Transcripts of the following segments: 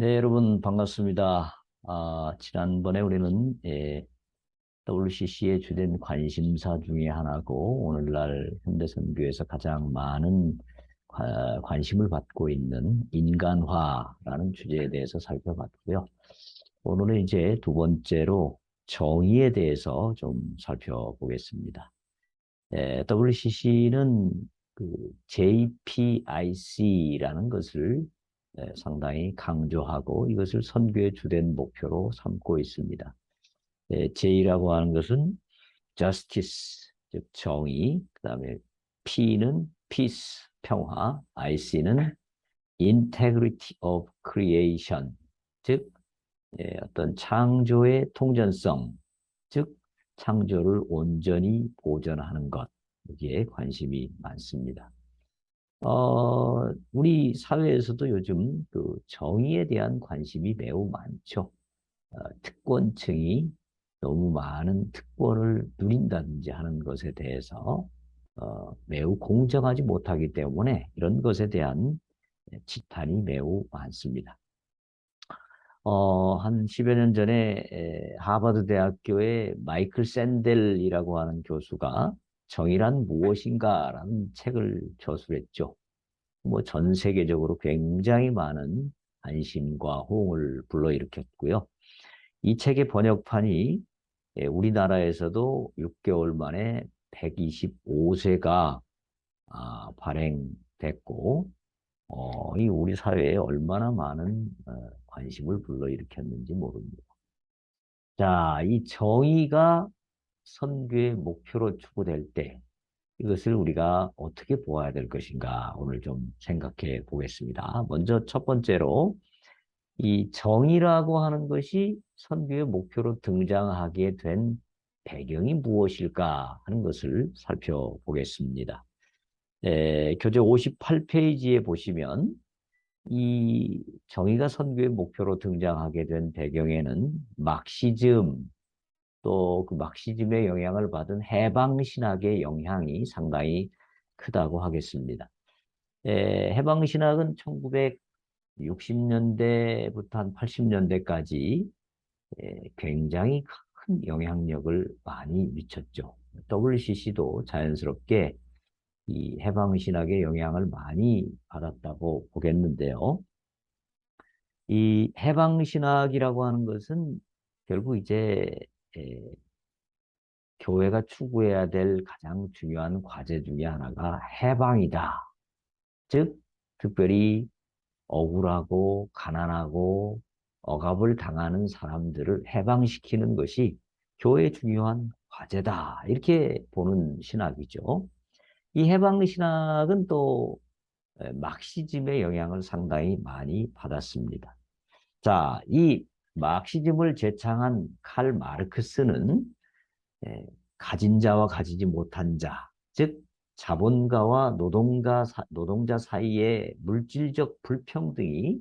네, 여러분 반갑습니다. 지난번에 우리는 WCC의 주된 관심사 중에 하나고 오늘날 현대선교에서 가장 많은 관심을 받고 있는 인간화라는 주제에 대해서 살펴봤고요. 오늘은 이제 두 번째로 정의에 대해서 좀 살펴보겠습니다. WCC는 그 JPIC라는 것을 상당히 강조하고 이것을 선교의 주된 목표로 삼고 있습니다. J라고 하는 것은 justice, 즉 정의, 그다음에 P는 peace, 평화, IC는 integrity of creation, 즉 어떤 창조의 통전성, 즉 창조를 온전히 보존하는 것, 여기에 관심이 많습니다. 우리 사회에서도 요즘 그 정의에 대한 관심이 매우 많죠. 특권층이 너무 많은 특권을 누린다든지 하는 것에 대해서 매우 공정하지 못하기 때문에 이런 것에 대한 지탄이 매우 많습니다. 한 10여 년 전에 하버드 대학교의 마이클 샌델이라고 하는 교수가 정의란 무엇인가라는 책을 저술했죠. 뭐 전 세계적으로 굉장히 많은 관심과 호응을 불러일으켰고요. 이 책의 번역판이 우리나라에서도 6개월 만에 125세가 발행됐고, 이 우리 사회에 얼마나 많은 관심을 불러일으켰는지 모릅니다. 자, 이 정의가 선교의 목표로 추구될 때 이것을 우리가 어떻게 보아야 될 것인가 오늘 좀 생각해 보겠습니다. 먼저 첫 번째로 이 정의라고 하는 것이 선교의 목표로 등장하게 된 배경이 무엇일까 하는 것을 살펴보겠습니다. 교재 58페이지에 보시면 이 정의가 선교의 목표로 등장하게 된 배경에는 막시즘 또 그 막시즘의 영향을 받은 해방신학의 영향이 상당히 크다고 하겠습니다. 해방신학은 1960년대부터 한 80년대까지 굉장히 큰 영향력을 많이 미쳤죠. WCC도 자연스럽게 이 해방신학의 영향을 많이 받았다고 보겠는데요. 이 해방신학이라고 하는 것은 결국 이제 에, 교회가 추구해야 될 가장 중요한 과제 중에 하나가 해방이다. 즉, 특별히 억울하고 가난하고 억압을 당하는 사람들을 해방시키는 것이 교회의 중요한 과제다. 이렇게 보는 신학이죠. 이 해방 신학은 또 막시즘의 영향을 상당히 많이 받았습니다. 자, 이 막시즘을 제창한 칼 마르크스는 예, 가진 자와 가지지 못한 자, 즉 자본가와 노동자 사이의 물질적 불평등이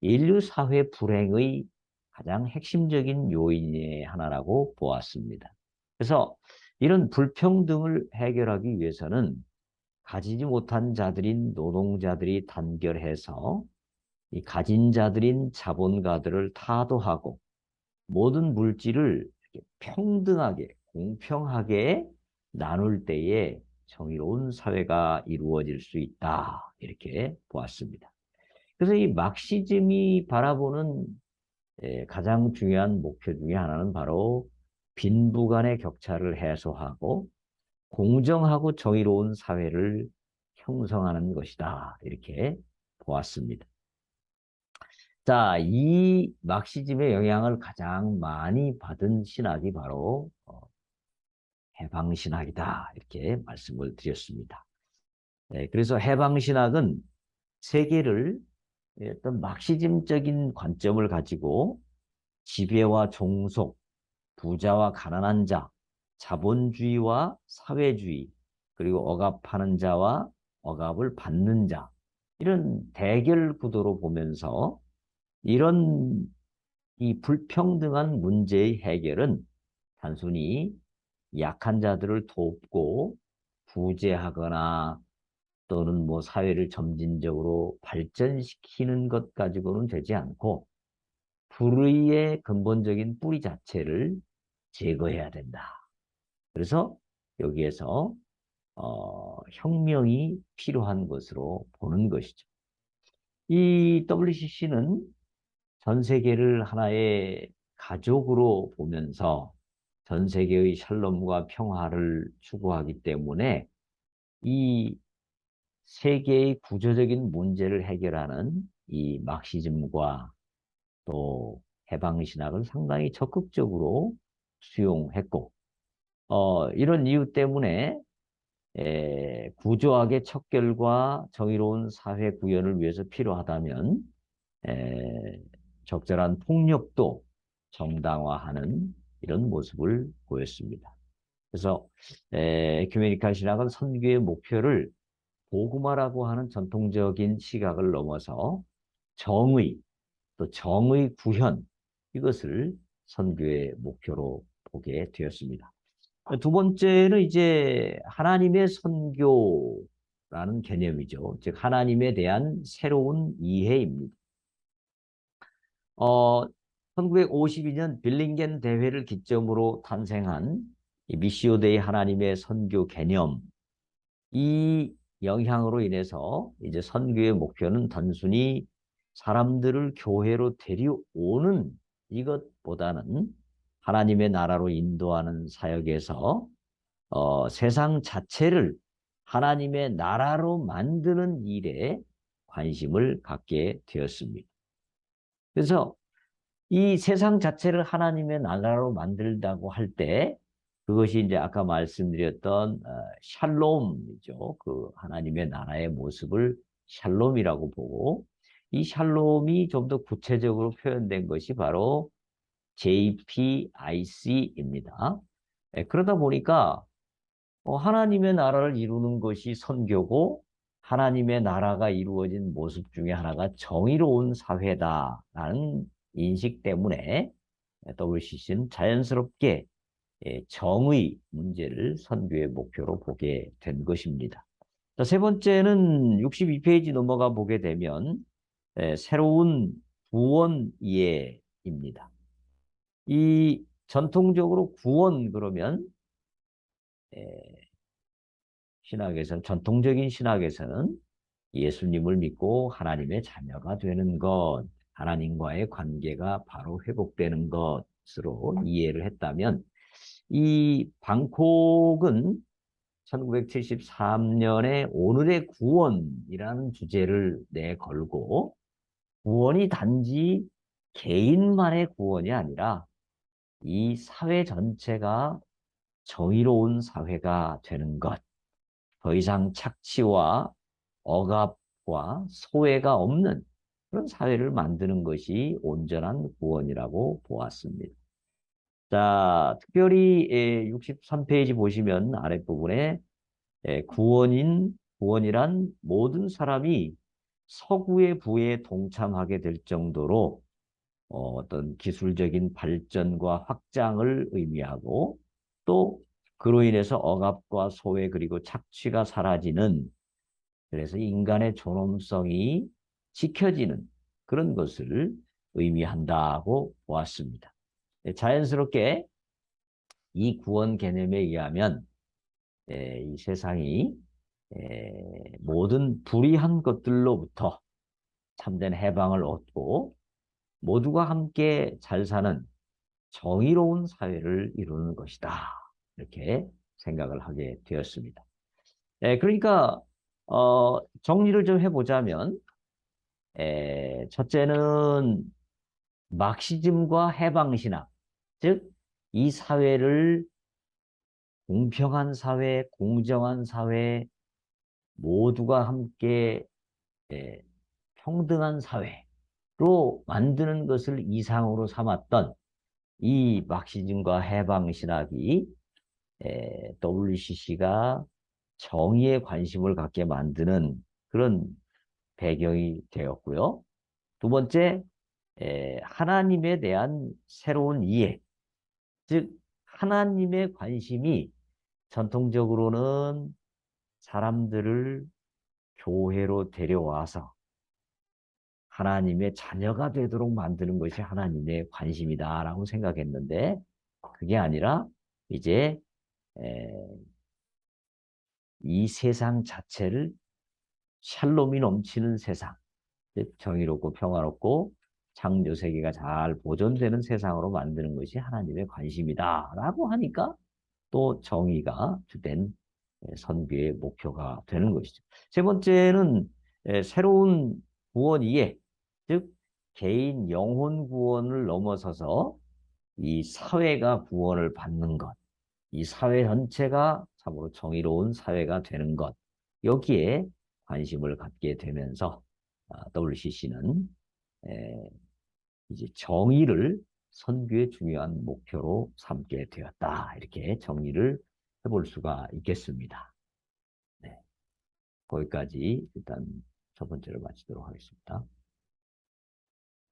인류 사회 불행의 가장 핵심적인 요인의 하나라고 보았습니다. 그래서 이런 불평등을 해결하기 위해서는 가지지 못한 자들인 노동자들이 단결해서 이 가진 자들인 자본가들을 타도하고 모든 물질을 평등하게, 공평하게 나눌 때에 정의로운 사회가 이루어질 수 있다. 이렇게 보았습니다. 그래서 이 막시즘이 바라보는 가장 중요한 목표 중에 하나는 바로 빈부 간의 격차를 해소하고 공정하고 정의로운 사회를 형성하는 것이다. 이렇게 보았습니다. 자, 이 막시즘의 영향을 가장 많이 받은 신학이 바로 해방신학이다. 이렇게 말씀을 드렸습니다. 그래서 해방신학은 세계를 어떤 막시즘적인 관점을 가지고 지배와 종속, 부자와 가난한 자, 자본주의와 사회주의, 그리고 억압하는 자와 억압을 받는 자, 이런 대결 구도로 보면서 이런 이 불평등한 문제의 해결은 단순히 약한 자들을 돕고 구제하거나 또는 뭐 사회를 점진적으로 발전시키는 것 가지고는 되지 않고 불의의 근본적인 뿌리 자체를 제거해야 된다. 그래서 여기에서 혁명이 필요한 것으로 보는 것이죠. 이 WCC는 전 세계를 하나의 가족으로 보면서 전 세계의 샬롬과 평화를 추구하기 때문에 이 세계의 구조적인 문제를 해결하는 이 막시즘과 또 해방신학을 상당히 적극적으로 수용했고, 이런 이유 때문에 구조학의 척결과 정의로운 사회 구현을 위해서 필요하다면 에, 적절한 폭력도 정당화하는 이런 모습을 보였습니다. 그래서 에큐메니칼 신학은 선교의 목표를 복음화라고 하는 전통적인 시각을 넘어서 정의, 또 정의 구현, 이것을 선교의 목표로 보게 되었습니다. 두 번째는 이제 하나님의 선교라는 개념이죠. 즉 하나님에 대한 새로운 이해입니다. 어, 1952년 빌링겐 대회를 기점으로 탄생한 이 미시오 데이 하나님의 선교 개념, 이 영향으로 인해서 이제 선교의 목표는 단순히 사람들을 교회로 데려오는 이것보다는 하나님의 나라로 인도하는 사역에서 세상 자체를 하나님의 나라로 만드는 일에 관심을 갖게 되었습니다. 그래서 이 세상 자체를 하나님의 나라로 만들다고 할 때 그것이 이제 아까 말씀드렸던 샬롬이죠. 그 하나님의 나라의 모습을 샬롬이라고 보고 이 샬롬이 좀 더 구체적으로 표현된 것이 바로 JPIC입니다. 그러다 보니까 하나님의 나라를 이루는 것이 선교고 하나님의 나라가 이루어진 모습 중에 하나가 정의로운 사회다라는 인식 때문에 WCC는 자연스럽게 정의 문제를 선교의 목표로 보게 된 것입니다. 자, 세 번째는 62페이지 넘어가 보게 되면 새로운 구원 이해입니다. 이 전통적으로 구원 그러면 신학에서는 전통적인 신학에서는 예수님을 믿고 하나님의 자녀가 되는 것, 하나님과의 관계가 바로 회복되는 것으로 이해를 했다면 이 방콕은 1973년에 오늘의 구원이라는 주제를 내걸고 구원이 단지 개인만의 구원이 아니라 이 사회 전체가 정의로운 사회가 되는 것, 더 이상 착취와 억압과 소외가 없는 그런 사회를 만드는 것이 온전한 구원이라고 보았습니다. 자, 특별히 63페이지 보시면 아랫부분에 구원이란 모든 사람이 서구의 부에 동참하게 될 정도로 어떤 기술적인 발전과 확장을 의미하고 또 그로 인해서 억압과 소외 그리고 착취가 사라지는 그래서 인간의 존엄성이 지켜지는 그런 것을 의미한다고 보았습니다. 자연스럽게 이 구원 개념에 의하면 이 세상이 모든 불의한 것들로부터 참된 해방을 얻고 모두가 함께 잘 사는 정의로운 사회를 이루는 것이다. 이렇게 생각을 하게 되었습니다. 그러니까 정리를 좀 해보자면 첫째는 막시즘과 해방신학, 즉 이 사회를 공평한 사회, 공정한 사회, 모두가 함께 에, 평등한 사회로 만드는 것을 이상으로 삼았던 이 막시즘과 해방신학이 WCC가 정의에 관심을 갖게 만드는 그런 배경이 되었고요. 두 번째, 하나님에 대한 새로운 이해, 즉 하나님의 관심이 전통적으로는 사람들을 교회로 데려와서 하나님의 자녀가 되도록 만드는 것이 하나님의 관심이다라고 생각했는데 그게 아니라 이제 이 세상 자체를 샬롬이 넘치는 세상, 즉 정의롭고 평화롭고 창조 세계가 잘 보존되는 세상으로 만드는 것이 하나님의 관심이다라고 하니까 또 정의가 주된 선교의 목표가 되는 것이죠. 세 번째는 새로운 구원 이해, 즉 개인 영혼 구원을 넘어서서 이 사회가 구원을 받는 것, 이 사회 전체가 참으로 정의로운 사회가 되는 것, 여기에 관심을 갖게 되면서 WCC는 이제 정의를 선교의 중요한 목표로 삼게 되었다. 이렇게 정리를 해볼 수가 있겠습니다. 네, 거기까지 일단 첫 번째로 마치도록 하겠습니다.